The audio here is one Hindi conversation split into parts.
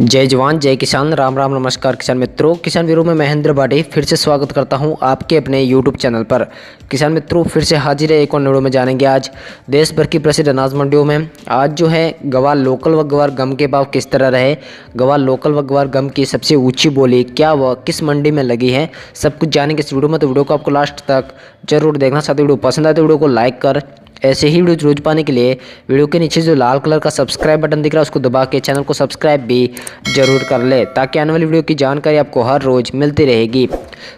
जय जवान जय किसान, राम राम नमस्कार किसान मित्रों। किसान वीरों में महेंद्र बाडी फिर से स्वागत करता हूं आपके अपने यूट्यूब चैनल पर। किसान मित्रों फिर से हाजिर है एक और वीडियो में। जानेंगे आज देश भर की प्रसिद्ध अनाज मंडियों में आज जो है गवार लोकल व गवार गम के भाव किस तरह रहे, गवार लोकल व गवार गम की सबसे ऊँची बोली क्या व किस मंडी में लगी है, सब कुछ जानेंगे इस वीडियो में। तो वीडियो को आपको लास्ट तक जरूर देखना। साथ ही वीडियो पसंद आए तो वीडियो को लाइक कर ऐसे ही वीडियो रोज पाने के लिए वीडियो के नीचे जो लाल कलर का सब्सक्राइब बटन दिख रहा है उसको दबा के चैनल को सब्सक्राइब भी जरूर कर ले, ताकि आने वाली वीडियो की जानकारी आपको हर रोज मिलती रहेगी।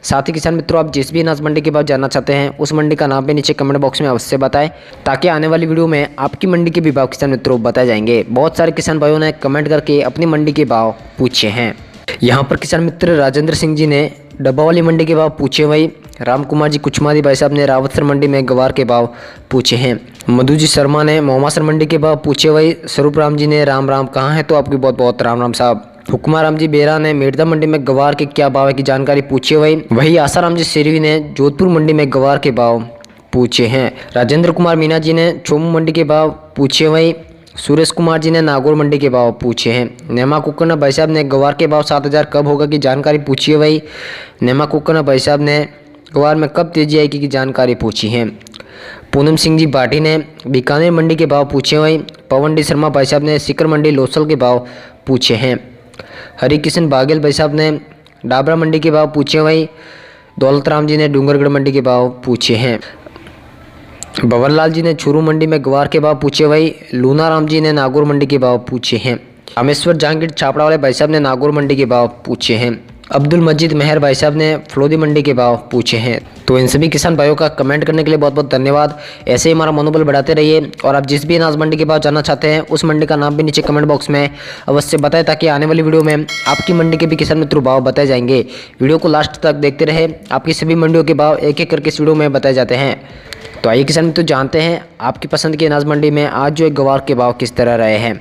साथ ही किसान मित्रों आप जिस भी अनाज मंडी के बाद जानना चाहते हैं उस मंडी का नाम भी नीचे कमेंट बॉक्स में अवश्य बताएं, ताकि आने वाली वीडियो में आपकी मंडी के भी भाव किसान मित्रों बताए जाएंगे। बहुत सारे किसान भाइयों ने कमेंट करके अपनी मंडी के भाव पूछे हैं। यहाँ पर किसान मित्र राजेंद्र सिंह जी ने डब्बा वाली मंडी के भाव पूछे, वही राम कुमार जी कुचमादी भाई साहब ने रावतसर मंडी में गवार के भाव पूछे हैं। मधु जी शर्मा ने मोमासर मंडी के भाव पूछे, वही स्वरूप राम जी ने राम राम कहाँ है तो आपकी बहुत बहुत राम राम साहब। हुक्मा राम जी बेरा ने मेड़ता मंडी में गवार के क्या भाव है की जानकारी पूछी, वही आसाराम जी सिरवी ने जोधपुर मंडी में गवार के भाव पूछे हैं। राजेंद्र कुमार मीना जी ने चोमू मंडी के भाव पूछे, वही सुरेश कुमार जी ने नागौर मंडी के भाव पूछे हैं। नेमा कुक्करना भाई साहब ने गवार के भाव 7000 कब होगा की जानकारी पूछी है, वही नेमा कुक्करना भाई साहब ने गवार में कब तेजी आएगी की जानकारी पूछी है। पूनम सिंह जी बाटी ने बीकानेर मंडी के भाव पूछे, वही पवन डी शर्मा भाई साहब ने सीकर मंडी लोसल के भाव पूछे हैं। हरि किशन बागेल भाई साहब ने डाबरा मंडी के भाव पूछे, वही दौलत राम जी ने डूंगरगढ़ मंडी के भाव पूछे हैं। बवरलाल जी ने चूरू मंडी में गवार के भाव पूछे, वही लूना राम जी ने नागौर मंडी के भाव पूछे हैं। रामेश्वर जहांगीर छापड़ा वाले भाई साहब ने नागौर मंडी के भाव पूछे हैं। अब्दुल मजीद मेहर भाई साहब ने फलोदी मंडी के भाव पूछे हैं। तो इन सभी किसान भाइयों का कमेंट करने के लिए बहुत बहुत धन्यवाद। ऐसे ही हमारा मनोबल बढ़ाते रहिए और आप जिस भी अनाज मंडी के भाव जानना चाहते हैं उस मंडी का नाम भी नीचे कमेंट बॉक्स में अवश्य बताएं, ताकि आने वाली वीडियो में आपकी मंडी के भी किसान मित्रों भाव बताए जाएंगे। वीडियो को लास्ट तक देखते रहे, आपकी सभी मंडियों के भाव एक एक करके इस वीडियो में बताए जाते हैं। तो आइए किसान मित्रों जानते हैं आपकी पसंद की अनाज मंडी में आज जो एक गवार के भाव किस तरह रहे हैं।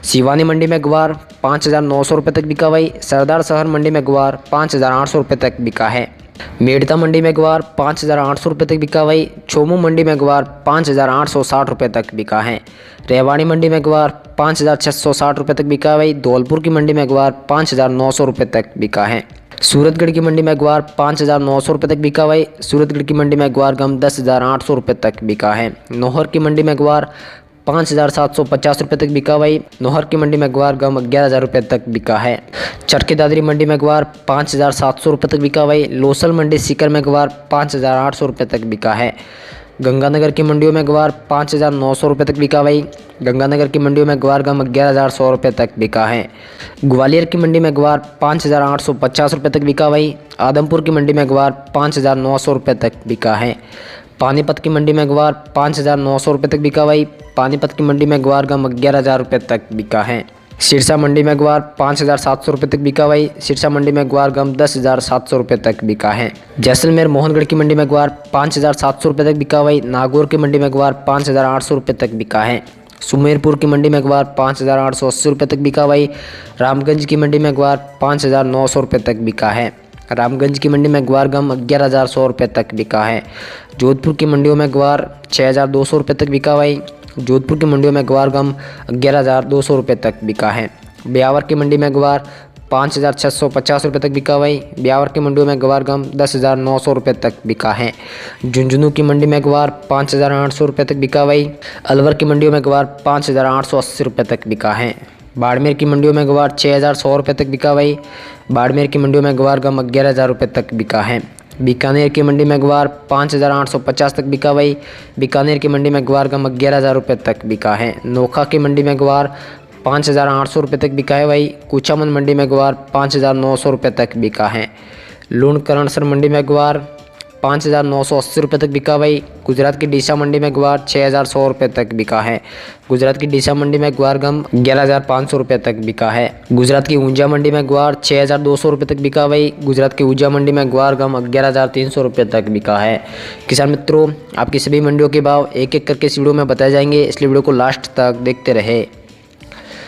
सिवानी मंडी में गवार 5900 रुपये तक बिका, वही सरदार शहर मंडी में गवार 5800 रुपये तक बिका है। मेड़ता मंडी में गवार 5800 रुपये तक बिका, वही चोमू मंडी में गवार 5860 रुपये तक बिका है। रेवाड़ी मंडी में गवार 5660 रुपये तक बिका, वही धौलपुर की मंडी में गवार 5900 रुपये तक बिका है। सूरतगढ़ की मंडी में गवार 5900 रुपये तक बिका, वही सूरतगढ़ की मंडी में गवार गम 10800 रुपये तक बिका है। नौहर की मंडी में गवार 5750 रुपये तक बिका, वही नौहर की मंडी में गवार गम 11000 रुपये तक बिका है। चरखी दादरी मंडी में गवार 5700 रुपये तक बिका, वही लोसल मंडी सीकर में गवार 5800 रुपये तक बिका है। गंगानगर की मंडियों में गवार 5900 रुपये तक बिका, वही गंगानगर की मंडियों में गवार गम 11100 रुपये तक बिका है। ग्वालियर की मंडी में गवार 5850 रुपये तक बिका, वही आदमपुर की मंडी में गवार 5900 रुपये तक बिका है। पानीपत की मंडी में गवार 5900 रुपये तक बिका, वही पानीपत की मंडी में गवार गम 11000 रुपये तक बिका है। सिरसा मंडी में गवार 5700 रुपये तक बिका, वही सिरसा मंडी में गवार गम 10700 रुपये तक बिका है। जैसलमेर मोहनगढ़ की मंडी में गवार 5700 रुपये तक बिका, वही नागौर की मंडी में गवार 5800 रुपये तक बिका है। सुमेरपुर की मंडी में गवार 5880 रुपये तक बिका, वही रामगंज की मंडी में गवार 5900 रुपये तक बिका है। रामगंज की मंडी में गवार गम 11100 रुपये तक बिका है। जोधपुर की मंडियों में गवार 6200 रुपये तक बिका, वही जोधपुर की मंडियों में गवार गम 11200 रुपये तक बिका है। ब्यावर की मंडी में गवार 5650 रुपये तक बिका, वही ब्यावर की मंडियों में गवार गम 10900 रुपये तक बिका है। झुंझुनू की मंडी में गवार 5800 रुपये तक बिका, वही अलवर की मंडियों में गवार 5880 रुपये तक बिका है। बाड़मेर की मंडियों में गवार 6100 रुपये तक बिका, वही बाड़मेर की मंडियों में गवार गम 11000 रुपये तक बिका है। बीकानेर की मंडी में गवार 5850 तक बिका, वही बीकानेर की मंडी में गवार गम 11000 रुपये तक बिका है। नोखा की मंडी में गवार 5800 रुपये तक बिका है, वही कुचामन मंडी में गवार 5900 रुपये तक बिका है। लूणकरणसर मंडी में गवार 5980 रुपये तक बिका, वही गुजरात की डीसा मंडी में गवार 6100 रुपये तक बिका है। गुजरात की डीसा मंडी में गवार गम 11500 रुपये तक बिका है। गुजरात की ऊंझा मंडी में गवार 6200 रुपये तक बिका, वही गुजरात की ऊंझा मंडी में गवार गम 11300 रुपये तक बिका है। किसान मित्रों आपकी सभी मंडियों के भाव एक एक करके इस वीडियो में बताए जाएंगे, इसलिए वीडियो को लास्ट तक देखते रहे।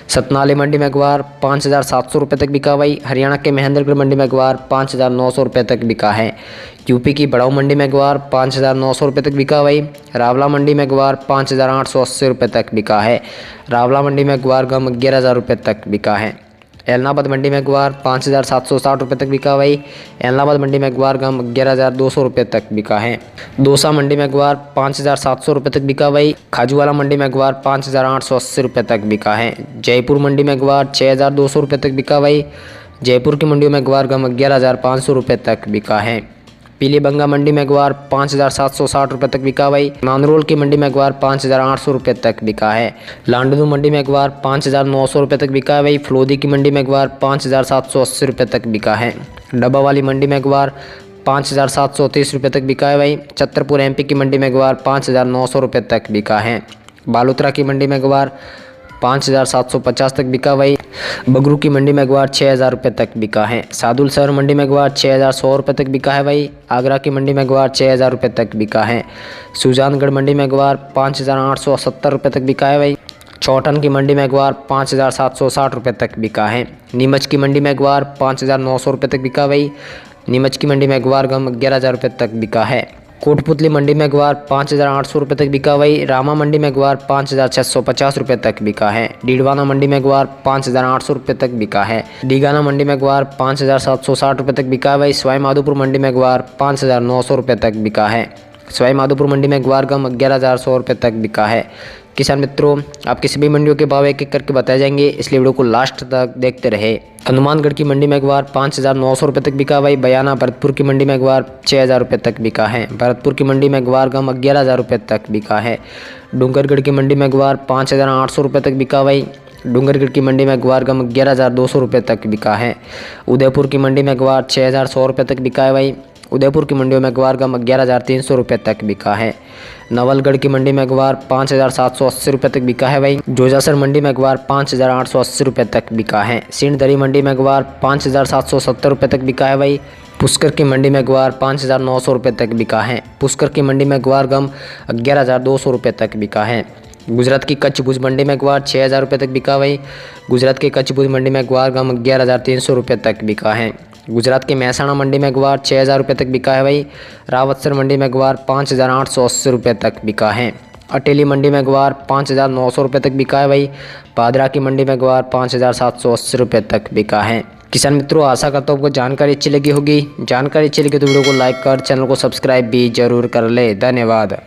सतनाली मंडी में गवार 5700 रुपये तक बिका, वही हरियाणा के महेंद्रगढ़ मंडी में गवार 5900 रुपये तक बिका है। यूपी की बड़ाऊ मंडी में गवार 5900 रुपये तक बिका, वही रावला मंडी में गवार 5880 रुपये तक बिका है। रावला मंडी में गवार गम 11000 रुपये तक बिका है। एलनाबाद मंडी में ग्वार 5,760 रुपये तक बिका भाई। एलनाबाद मंडी में ग्वार गम 11,200 रुपये तक बिका है। दौसा मंडी में ग्वार 5,700 रुपये तक बिका भाई। खाजूवाला मंडी में ग्वार 5,880 रुपये तक बिका है। जयपुर मंडी में ग्वार 6,200 रुपये तक बिका भाई। जयपुर की मंडियों में ग्वार गम 11,500 रुपये तक बिका है। पीलीबंगा मंडी में ग्वार 5,760 रुपये तक बिका भाई। नांदरोल की मंडी में ग्वार 5,800 रुपये तक बिका है। लांडू मंडी में ग्वार 5,900 रुपये तक बिका है भाई। फलोदी की मंडी में ग्वार 5,780 रुपये तक बिका है। डब्बा वाली मंडी में ग्वार 5,730 रुपये तक बिका है भाई। छतरपुर MP की मंडी में ग्वार 5,900 रुपये तक बिका है। बालोतरा की मंडी में ग्वार 5,750 तक बिका भाई। बगरू की मंडी में ग्वार 6,000 रुपये तक बिका है। सादुल शहर मंडी में ग्वार 6,100 रुपये तक बिका है भाई। आगरा की मंडी में ग्वार 6,000 रुपये तक बिका है। सुजानगढ़ मंडी में ग्वार 5,870 रुपये तक बिका है भाई। चौटन की मंडी में ग्वार 5,760 रुपये तक बिका है। नीमच की मंडी में ग्वार 5,900 रुपये तक बिका भाई। नीमच की मंडी में ग्वार गम 11,000 रुपये तक बिका है। कोटपुतली मंडी में ग्वार 5,800 रुपये तक बिका भाई। रामा मंडी में ग्वार 5,650 रुपये तक बिका है। डीडवाना मंडी में ग्वार 5,800 रुपये तक बिका है। डीगाना मंडी में ग्वार 5,760 रुपये तक बिका है भाई। सवाई माधोपुर मंडी में ग्वार 5,900 रुपये तक बिका है। सवाई माधोपुर मंडी में ग्वार गम 11,100 रुपये तक बिका है। किसान मित्रों, आपकी सभी मंडियों के भाव एक एक करके बताए जाएंगे, इसलिए वीडियो को लास्ट तक देखते रहे। हनुमानगढ़ की मंडी में ग्वार 5,900 रुपये तक बिका भाई। बयाना भरतपुर की मंडी में ग्वार 6,000 रुपये तक बिका है। भरतपुर की मंडी में ग्वार गम 11,000 रुपये तक बिका है। डूंगरगढ़ की मंडी में ग्वार 5,800 रुपये तक बिका भाई। डूंगरगढ़ की मंडी में ग्वार गम 11,200 रुपये तक बिका है। उदयपुर की मंडी में ग्वार 6,100 रुपये तक बिका है भाई। उदयपुर की मंडियों में ग्वार गम 11,300 रुपये तक बिका है। नवलगढ़ की मंडी में ग्वार 5,780 रुपये तक बिका है भाई। जोजासर मंडी में ग्वार 5,880 रुपये तक बिका है। सिंधदरी मंडी में ग्वार 5,770 रुपये तक बिका है भाई। पुष्कर की मंडी में ग्वार 5,900 रुपये तक बिका है। पुष्कर की मंडी में ग्वार गम 11,200 रुपये तक बिका है। गुजरात की कच्छ भुज मंडी में ग्वार 6,000 रुपये तक बिका भाई। गुजरात की कच्छ भुज मंडी में ग्वार गम 11,300 रुपये तक बिका है। गुजरात के महसाणा मंडी में ग्वार 6,000 रुपये तक बिका है भाई। रावतसर मंडी में ग्वार 5,880 रुपये तक बिका है। अटेली मंडी में ग्वार 5,900 रुपये तक बिका है भाई। पादरा की मंडी में ग्वार 5,780 रुपये तक बिका है। किसान मित्रों, आशा करता हूँ आपको जानकारी अच्छी लगी होगी। जानकारी अच्छी लगी तो वीडियो को लाइक कर चैनल को सब्सक्राइब भी जरूर कर ले। धन्यवाद।